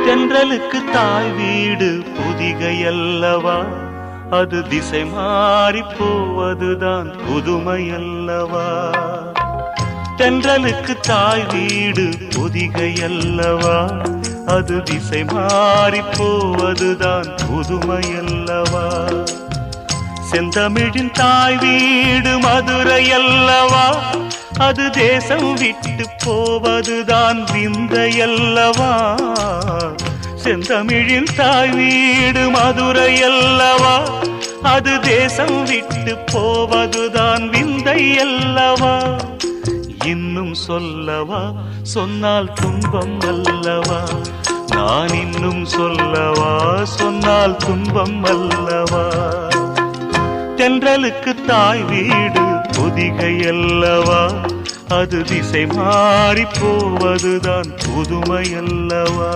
தென்றலுக்கு தாய் வீடு பொதிகை அல்லவா, அது திசை மாறி போவதுதான் புதுமை அல்லவா. தென்றலுக்கு தாய் வீடு பொதிகை அல்லவா, அது திசை மாறி போவதுதான் புதுமை அல்லவா. செந்தமிழின் தாய் வீடு மதுரை அல்லவா, அது தேசம் விட்டு போவதுதான் விந்தை அல்லவா. செந்தமிழின் தாய் வீடு மதுரை அல்லவா, அது தேசம் விட்டு போவதுதான் விந்தை அல்லவா. இன்னும் சொல்லவா, சொன்னால் துன்பம் அல்லவா. நான் இன்னும் சொல்லவா, சொன்னால் துன்பம் அல்லவா. தென்றலுக்கு தாய் வீடு பொதிகை அல்லவா, அது திசை மாறி போவதுதான் புதுமை அல்லவா.